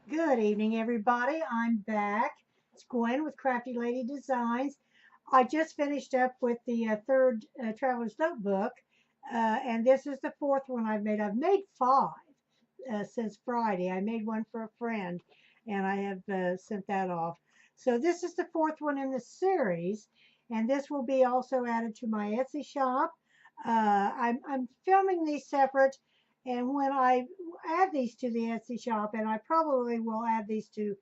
Good evening, everybody. I'm back. It's Gwen with Crafty Lady Designs. I just finished up with the third Traveler's Notebook, and this is the fourth one I've made. I've made five since Friday. I made one for a friend, and I have sent that off. So this is the fourth one in the series, and this will be also added to my Etsy shop. I'm filming these separate, and when I add these to the Etsy shop, and I probably will add these to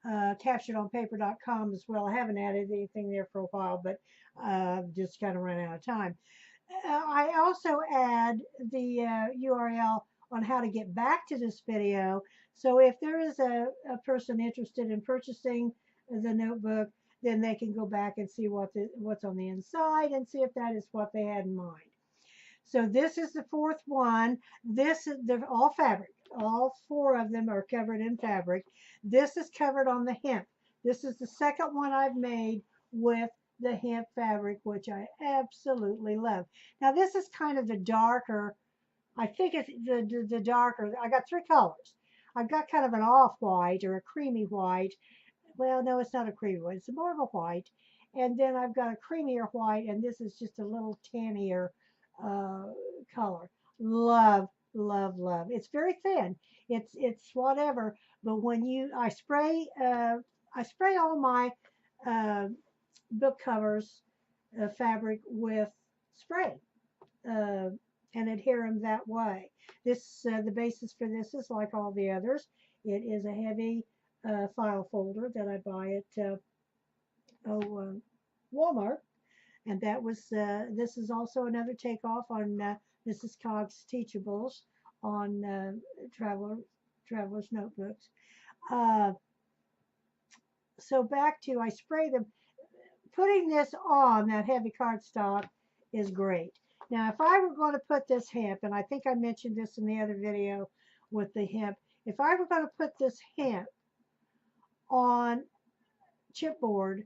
capturedonpaper.com as well. I haven't added anything there for a while, but just kind of run out of time. I also add the URL on how to get back to this video. So if there is a person interested in purchasing the notebook, then they can go back and see what's on the inside and see if that is what they had in mind. So this is the fourth one. They're all fabric. All four of them are covered in fabric. This is covered on the hemp. This is the second one I've made with the hemp fabric, which I absolutely love. Now this is kind of the darker, I think it's the darker. I got three colors. I've got kind of an off-white or a creamy white. Well, no, it's not a creamy white. It's more of a white. And then I've got a creamier white, and this is just a little tannier uh, color. Love, love, love. It's very thin. It's whatever. But when I spray all my uh, book covers fabric with spray uh, and adhere them that way. The basis for this is like all the others. It is a heavy file folder that I buy at Walmart, and this is also another takeoff on Mrs. Cogg's Teachables on Traveler's Notebooks. Uh, so back to I spray them. Putting this on that heavy cardstock is great. Now, if I were going to put this hemp, and I think I mentioned this in the other video with the hemp, if I were going to put this hemp on chipboard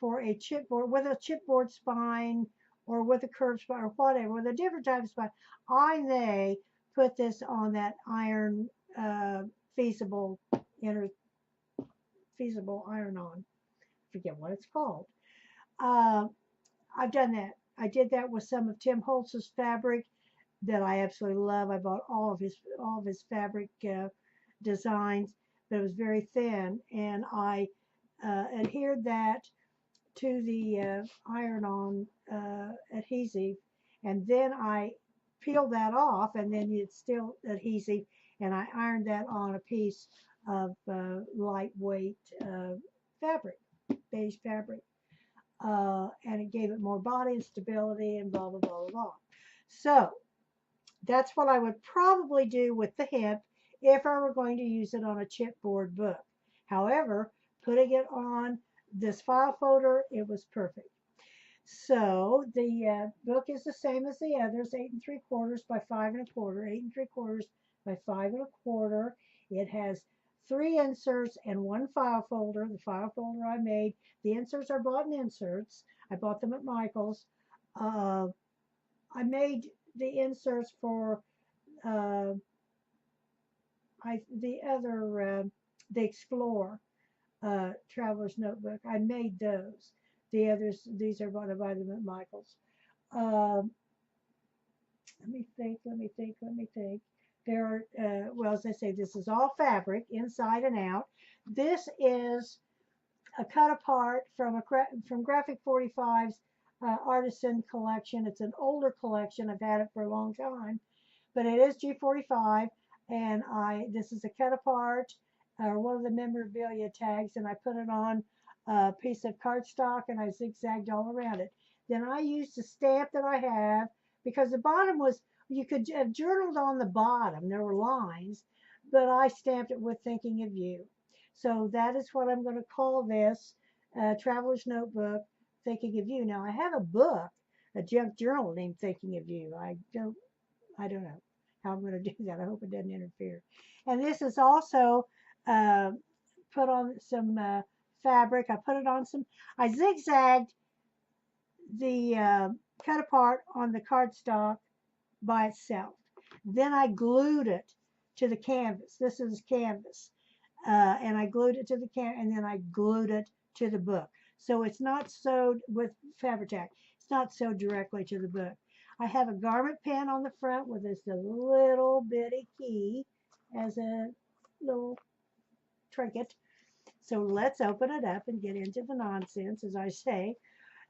for a chipboard with a chipboard spine or with a curved spine or whatever, with a different type of spine, I may put this on that iron feasible inner feasible iron on. Forget what it's called. Uh, I've done that. I did that with some of Tim Holtz's fabric that I absolutely love. I bought all of his fabric designs, but it was very thin, and I adhered that to the iron-on adhesive, and then I peeled that off, and then it's still adhesive, and I ironed that on a piece of lightweight fabric, beige fabric, and it gave it more body and stability and blah, blah, blah, blah, blah. So that's what I would probably do with the hemp if I were going to use it on a chipboard book. However, putting it on this file folder, it was perfect. So the book is the same as the others, 8 3/4 by 5 1/4, 8 3/4 by 5 1/4. It has 3 inserts and one file folder. The file folder I made, the inserts are bought in inserts. I bought them at Michael's. I made the inserts for uh, the other, the Explore Traveler's Notebook. I made those. The others, these are bought by them at Michael's. Um, let me think, let me think, let me think. There are, well, as I say, this is all fabric, inside and out. This is a cut apart from from Graphic 45's Artisan collection. It's an older collection. I've had it for a long time, but it is G45, and this is a cut apart or one of the memorabilia tags, and I put it on a piece of cardstock and I zigzagged all around it. Then I used the stamp that I have because the bottom was, you could have journaled on the bottom. There were lines, but I stamped it with Thinking of You. So that is what I'm going to call this Traveler's Notebook, Thinking of You. Now I have a book, a junk journal named Thinking of You. I don't know how I'm going to do that. I hope it doesn't interfere. And this is also uh, put on some fabric. I put it on I zigzagged the cut apart on the cardstock by itself. Then I glued it to the canvas. This is canvas. and I glued it to the can, and then I glued it to the book. So it's not sewed with Fabri-Tac. It's not sewed directly to the book. I have a garment pin on the front with this little bitty key as a little trinket. So let's open it up and get into the nonsense, as I say.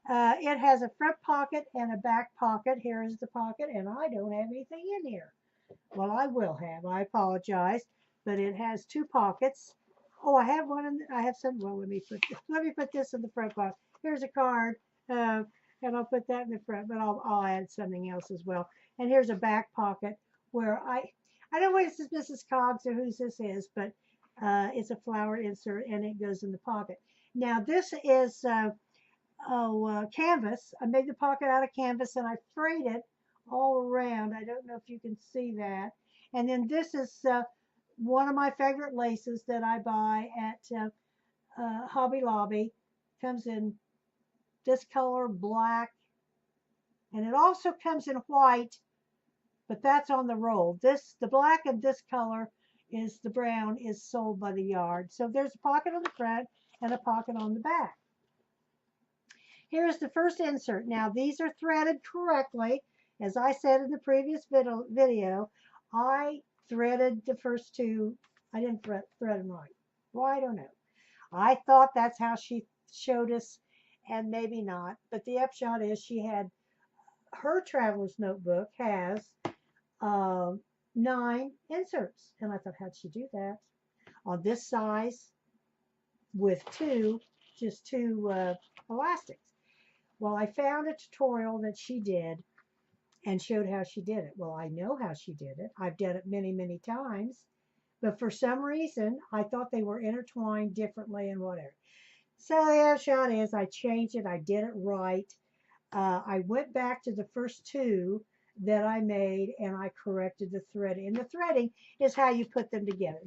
It has a front pocket and a back pocket. Here is the pocket, and I don't have anything in here. Well, I will have. I apologize, but it has two pockets. Oh, I have one. I have some. Well, let me put this in the front pocket. Here's a card, and I'll put that in the front. But I'll add something else as well. And here's a back pocket where I don't know if this is Mrs. Cobbs or whose this is, but it's a flower insert, and it goes in the pocket. Now this is canvas. I made the pocket out of canvas, and I frayed it all around. I don't know if you can see that. And then this is one of my favorite laces that I buy at Hobby Lobby. Comes in this color, black, and it also comes in white, but that's on the roll. The black of this color is the brown is sold by the yard. So there's a pocket on the front and a pocket on the back. Here's the first insert. Now these are threaded correctly. As I said in the previous video, I threaded the first two. I didn't thread them right. Well, I don't know. I thought that's how she showed us, and maybe not. But the upshot is her traveler's notebook has 9 inserts. And I thought, how'd she do that? On this size with just two elastics. Well, I found a tutorial that she did and showed how she did it. Well, I know how she did it. I've done it many, many times. But for some reason, I thought they were intertwined differently and whatever. So the upshot is I changed it. I did it right. I went back to the first 2 that I made, and I corrected the threading. And the threading is how you put them together.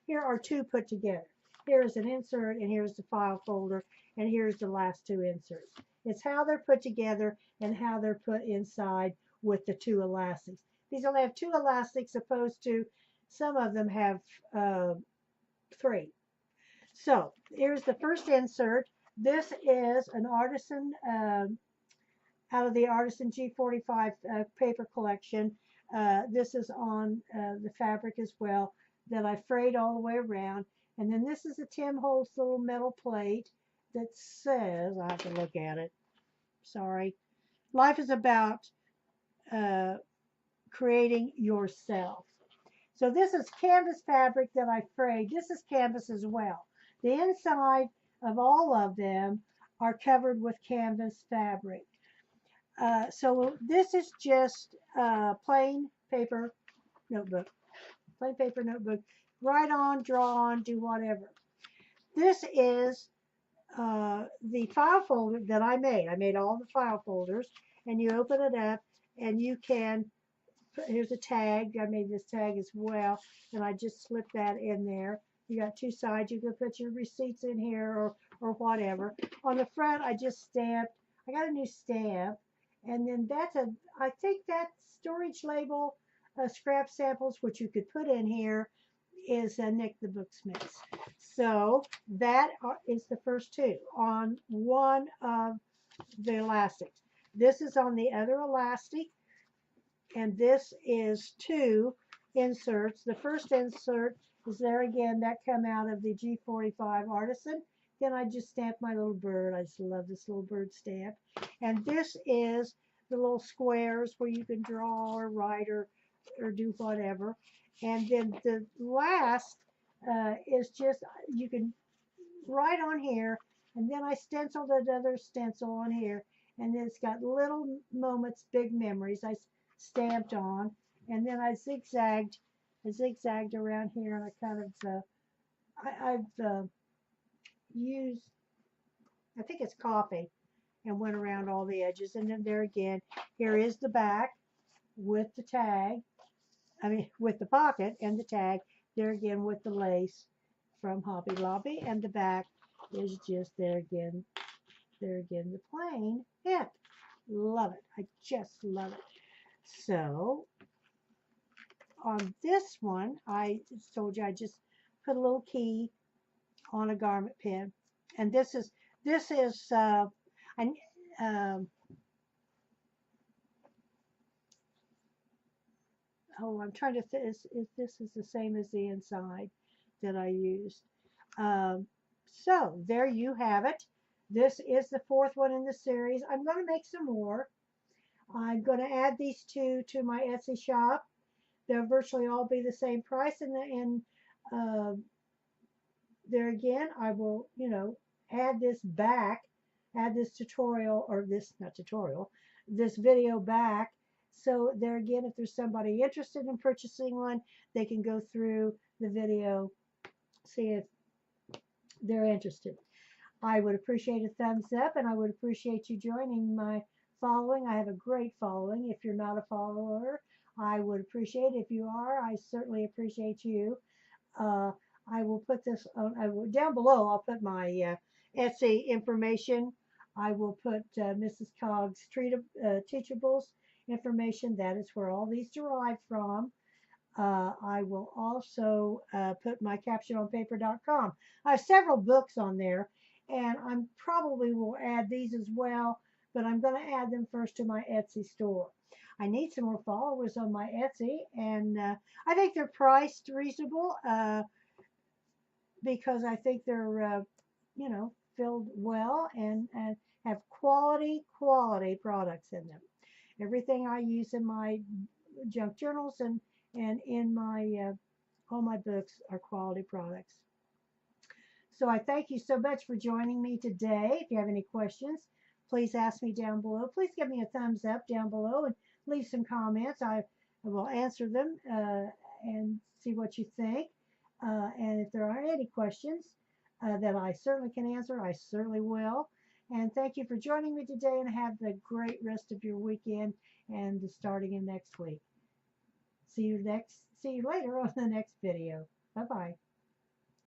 Here are 2 put together. Here's an insert, and here's the file folder, and here's the last 2 inserts. It's how they're put together and how they're put inside with the 2 elastics. These only have 2 elastics opposed to some of them have 3. So here's the first insert. This is an artisan out of the Artisan G45 paper collection. This is on the fabric as well that I frayed all the way around. And then this is a Tim Holtz little metal plate that says, I have to look at it. Sorry. Life is about creating yourself. So this is canvas fabric that I frayed. This is canvas as well. The inside of all of them are covered with canvas fabric. So this is just plain paper notebook. Plain paper notebook. Write on, draw on, do whatever. This is the file folder that I made. I made all the file folders, and you open it up, and you can, here's a tag. I made this tag as well, and I just slipped that in there. You got 2 sides. You can put your receipts in here or whatever. On the front, I just stamped. I got a new stamp, and then I think that storage label, scrap samples, which you could put in here, is Nick the Booksmith's. So that is the first 2 on one of the elastics. This is on the other elastic, and this is 2 inserts. The first insert is there again, that come out of the G45 Artisan. Then I just stamped my little bird. I just love this little bird stamp. And this is the little squares where you can draw or write or do whatever. And then the last is just, you can write on here, and then I stenciled another stencil on here, and then it's got little moments, big memories I stamped on, and then I zigzagged around here, and I kind of, I've used, I think it's coffee, and went around all the edges. And then there again, here is the back with the tag, with the pocket and the tag, there again with the lace from Hobby Lobby, and the back is just there again, the plain hemp. Love it. I just love it. So on this one, I told you I just put a little key on a garment pin. And this is an, um, oh, I'm trying to think if this is the same as the inside that I used. Um, so there you have it. This is the fourth one in the series. I'm going to make some more. I'm going to add these two to my Etsy shop. They'll virtually all be the same price, and uh, there again, I will, add this back, add this tutorial, or this, not tutorial, this video back. So there again, if there's somebody interested in purchasing one, they can go through the video, see if they're interested. I would appreciate a thumbs up, and I would appreciate you joining my following. I have a great following. If you're not a follower, I would appreciate it. If you are, I certainly appreciate you. Uh, I will put this on, down below. I'll put my Etsy information. I will put Mrs. Cog's Teachables information. That is where all these derive from. I will also put my captiononpaper.com. I have several books on there, and I'm probably will add these as well, but I'm going to add them first to my Etsy store. I need some more followers on my Etsy, and I think they're priced reasonable because I think they're, filled well and have quality products in them. Everything I use in my junk journals and in my all my books are quality products. So I thank you so much for joining me today. If you have any questions, please ask me down below. Please give me a thumbs up down below and leave some comments. I will answer them and see what you think. And if there are any questions that I certainly can answer, I certainly will. And thank you for joining me today, and have the great rest of your weekend and starting in next week. See you later on the next video. Bye-bye.